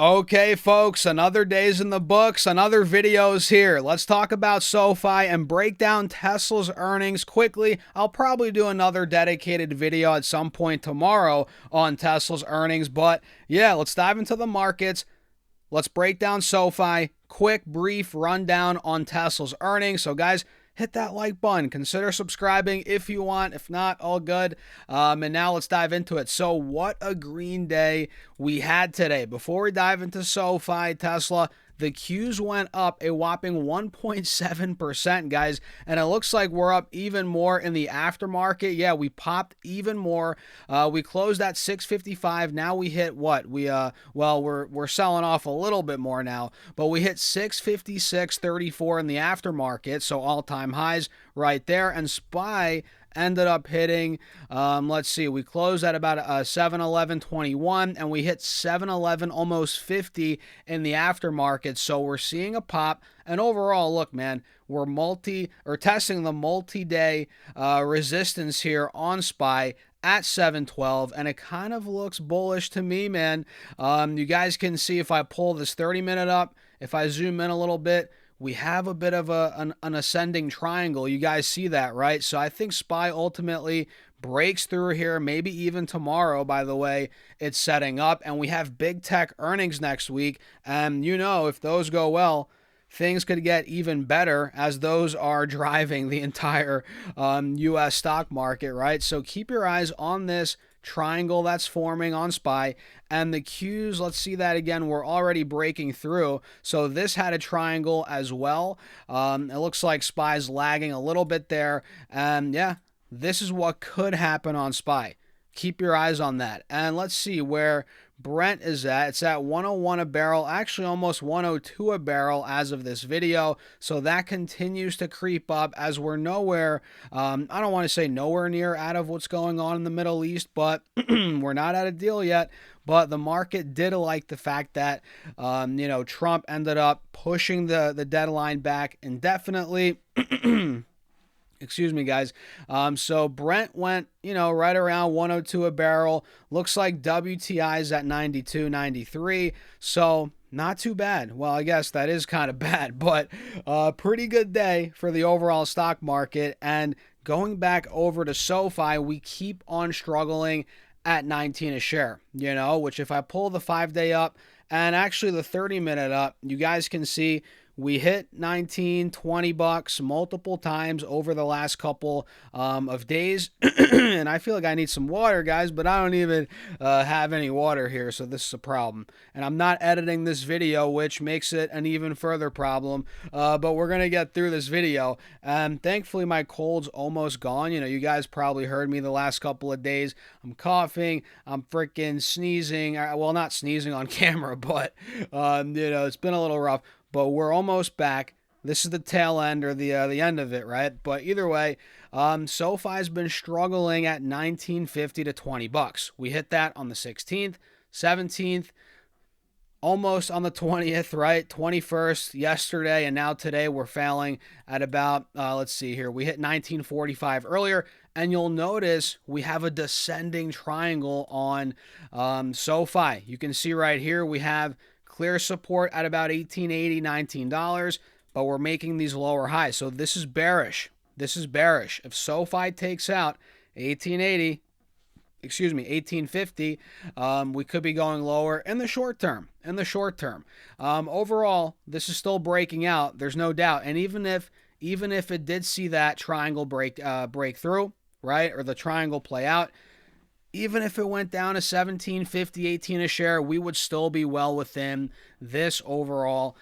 Okay, folks, another day's in the books, another video's here. Let's talk about Sofi and break down Tesla's earnings quickly. I'll probably do another dedicated video at some point tomorrow on Tesla's earnings, but yeah, let's dive into the markets. Let's break down Sofi. Quick, brief rundown on Tesla's earnings. So, guys, hit that like button. Consider subscribing if you want. If not, all good. And now let's dive into it. So what a green day we had today. Before we dive into Sofi, Tesla, the Qs went up a whopping 1.7%, guys, and it looks like we're up even more in the aftermarket. Yeah, we popped even more. We closed at 655. Now we hit what? We're selling off a little bit more now, but we hit 656.34 in the aftermarket, so all-time highs right there. And SPY ended up hitting, let's see, we closed at about 711.21 and we hit 711 almost 50 in the aftermarket. So we're seeing a pop, and overall, look, man, we're testing the multi-day resistance here on SPY at 712, and it kind of looks bullish to me, man. You guys can see if I pull this 30-minute up, if I zoom in a little bit, we have a bit of an ascending triangle. You guys see that, right? So I think SPY ultimately breaks through here, maybe even tomorrow, by the way, it's setting up. And we have big tech earnings next week. And if those go well, things could get even better, as those are driving the entire U.S. stock market, right? So keep your eyes on this triangle that's forming on SPY, and the Qs, let's see that again, we're already breaking through. So this had a triangle as well. It looks like SPY's lagging a little bit there, and yeah, this is what could happen on SPY. Keep your eyes on that. And let's see where Brent is at. It's at 101 a barrel, actually almost 102 a barrel as of this video. So that continues to creep up as we're nowhere, I don't want to say nowhere near out of what's going on in the Middle East, but we're not at a deal yet. But the market did like the fact that, Trump ended up pushing the deadline back indefinitely. Excuse me, guys. So Brent went, right around 102 a barrel. Looks like WTI's at 92, 93. So not too bad. Well, I guess that is kind of bad, but pretty good day for the overall stock market. And going back over to SoFi, we keep on struggling at 19 a share, which if I pull the 5-day up and actually the 30-minute up, you guys can see we hit 19, 20 bucks multiple times over the last couple of days. And I feel like I need some water, guys, but I don't even have any water here, so this is a problem. And I'm not editing this video, which makes it an even further problem. But we're going to get through this video. And thankfully, my cold's almost gone. You guys probably heard me the last couple of days. I'm coughing. I'm freaking sneezing. Well, not sneezing on camera, but, it's been a little rough. But we're almost back. This is the tail end, or the end of it, right? But either way, SoFi's been struggling at 19.50 to 20 bucks. We hit that on the 16th, 17th, almost on the 20th, right? 21st yesterday, and now today we're failing at about, let's see here, we hit 19.45 earlier, and you'll notice we have a descending triangle on SoFi. You can see right here we have clear support at about $18.80, $19, but we're making these lower highs. So this is bearish. This is bearish. If SoFi takes out 1850, we could be going lower in the short term. Overall, this is still breaking out. There's no doubt. And even if it did see that triangle break through, right, or the triangle play out, even if it went down to 17.50, 18 a share, we would still be well within this overall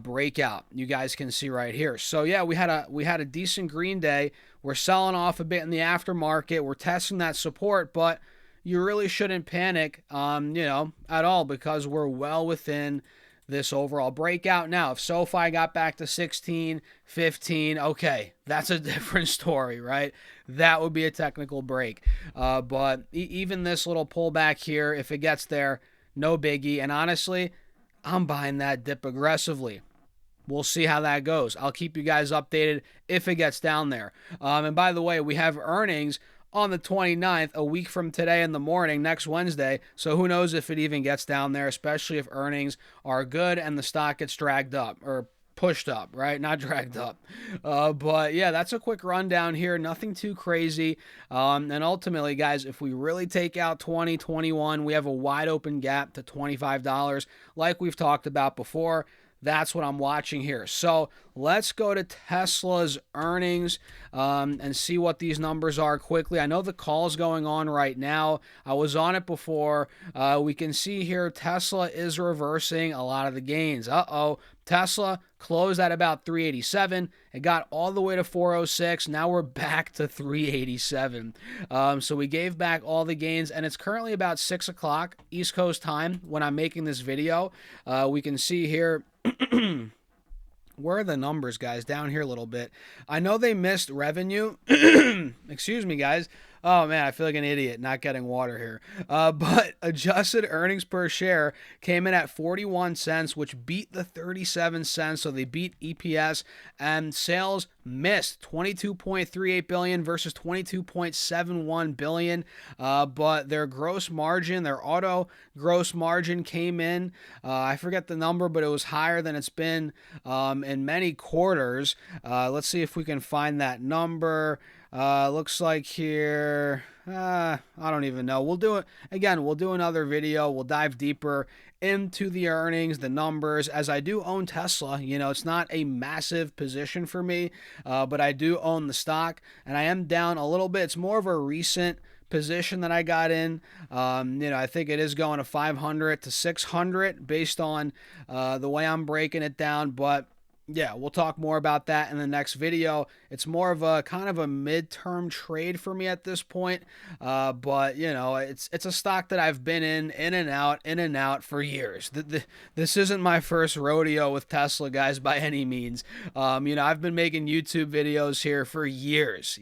breakout. You guys can see right here. So yeah, we had a decent green day. We're selling off a bit in the aftermarket. We're testing that support, but you really shouldn't panic, at all, because we're well within this overall breakout. Now, if SoFi got back to 16, 15, okay, that's a different story, right? That would be a technical break. But even this little pullback here, if it gets there, no biggie. And honestly, I'm buying that dip aggressively. We'll see how that goes. I'll keep you guys updated if it gets down there. And by the way, we have earnings on the 29th, a week from today in the morning, next Wednesday. So who knows if it even gets down there, especially if earnings are good and the stock gets dragged up or pushed up, right? Not dragged up. But yeah, that's a quick rundown here. Nothing too crazy. And ultimately, guys, if we really take out 2021, we have a wide open gap to $25, like we've talked about before. That's what I'm watching here. So let's go to Tesla's earnings and see what these numbers are quickly. I know the call's going on right now. I was on it before. We can see here Tesla is reversing a lot of the gains. Tesla closed at about 387. It got all the way to 406. Now we're back to 387. So we gave back all the gains, and it's currently about 6 o'clock East Coast time when I'm making this video. We can see here where are the numbers, guys? Down here a little bit. I know they missed revenue. Excuse me, guys. Oh, man, I feel like an idiot not getting water here. But adjusted earnings per share came in at 41 cents, which beat the 37 cents. So they beat EPS, and sales missed 22.38 billion versus 22.71 billion. But their gross margin, their auto gross margin came in. I forget the number, but it was higher than it's been in many quarters. Let's see if we can find that number. Looks like here, I don't even know. We'll do it again. We'll do another video. We'll dive deeper into the earnings, the numbers, as I do own Tesla. You know, it's not a massive position for me, but I do own the stock, and I am down a little bit. It's more of a recent position that I got in. I think it is going to 500 to 600 based on the way I'm breaking it down, but yeah, we'll talk more about that in the next video. It's more of a kind of a midterm trade for me at this point. But it's a stock that I've been in and out for years. This isn't my first rodeo with Tesla, guys, by any means. I've been making YouTube videos here for years,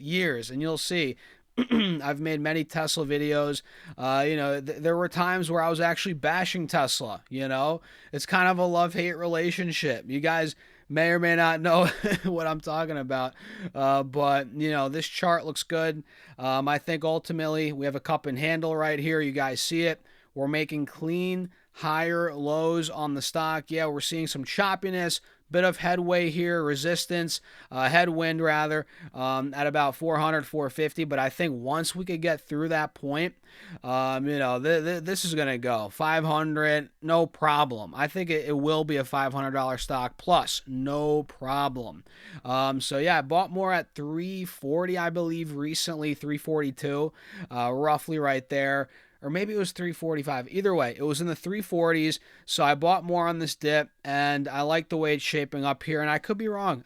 and you'll see. I've made many Tesla videos. There were times where I was actually bashing Tesla. It's kind of a love-hate relationship. You guys may or may not know what I'm talking about. But this chart looks good. I think ultimately we have a cup and handle right here. You guys see it. We're making clean, higher lows on the stock. Yeah, we're seeing some choppiness. Bit of headway here, resistance, headwind rather, at about 400, 450. But I think once we could get through that point, this is going to go 500, no problem. I think it will be a $500 stock plus, no problem. So yeah, I bought more at 340, I believe, recently, 342, roughly right there. Or maybe it was 345. Either way, it was in the 340s. So I bought more on this dip, and I like the way it's shaping up here. And I could be wrong.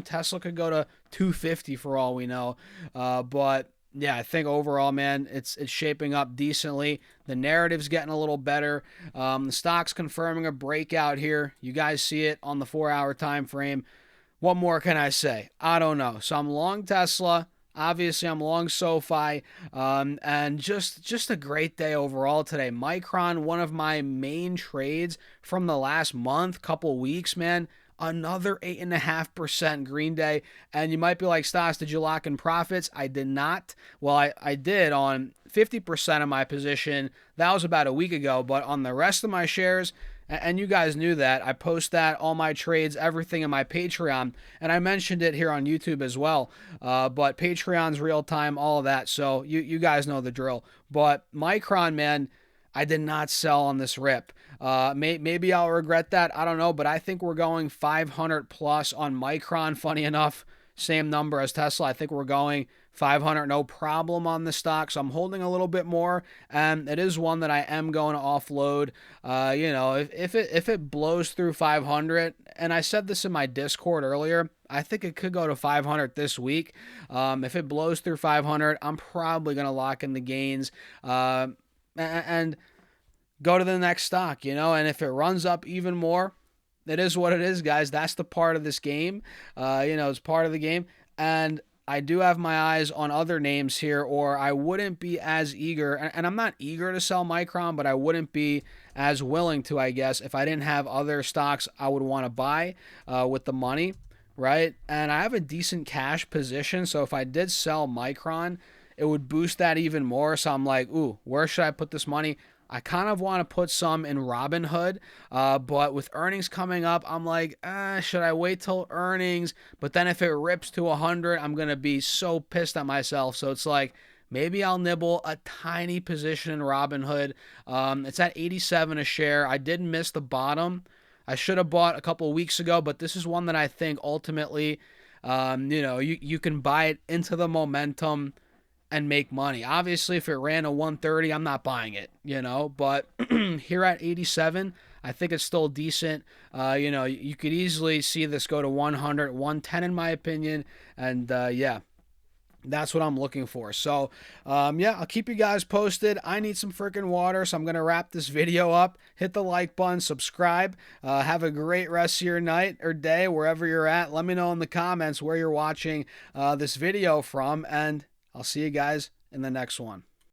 Tesla could go to 250 for all we know. But yeah, I think overall, man, it's shaping up decently. The narrative's getting a little better. The stock's confirming a breakout here. You guys see it on the 4-hour time frame. What more can I say? I don't know. So I'm long Tesla. Obviously, I'm long Sofi, and just a great day overall today. Micron, one of my main trades from the last month, couple weeks, man. Another 8.5% green day. And you might be like, Stas, did you lock in profits? I did not. Well, I did on 50% of my position. That was about a week ago. But on the rest of my shares, and you guys knew that, I post that, all my trades, everything in my Patreon. And I mentioned it here on YouTube as well. But Patreon's real time, all of that. So you guys know the drill. But Micron, man, I did not sell on this rip. Maybe I'll regret that. I don't know. But I think we're going 500 plus on Micron. Funny enough, same number as Tesla. I think we're going 500, no problem on the stock. So I'm holding a little bit more, and it is one that I am going to offload. If it blows through 500, and I said this in my Discord earlier, I think it could go to 500 this week. If it blows through 500, I'm probably going to lock in the gains and go to the next stock, and if it runs up even more, it is what it is, guys. That's the part of this game. It's part of the game. And I do have my eyes on other names here, or I wouldn't be as eager, and I'm not eager to sell Micron, but I wouldn't be as willing to, I guess, if I didn't have other stocks I would want to buy with the money, right? And I have a decent cash position, so if I did sell Micron, it would boost that even more. So I'm like, ooh, where should I put this money? I kind of want to put some in Robinhood, but with earnings coming up, I'm like, should I wait till earnings? But then if it rips to 100, I'm going to be so pissed at myself. So it's like, maybe I'll nibble a tiny position in Robinhood. It's at 87 a share. I did miss the bottom. I should have bought a couple weeks ago, but this is one that I think ultimately, you can buy it into the momentum and make money. Obviously, if it ran a 130, I'm not buying it, but here at 87, I think it's still decent. You could easily see this go to 100, 110 in my opinion, and yeah. That's what I'm looking for. So, yeah, I'll keep you guys posted. I need some freaking water, so I'm going to wrap this video up. Hit the like button, subscribe. Have a great rest of your night or day, wherever you're at. Let me know in the comments where you're watching this video from, and I'll see you guys in the next one.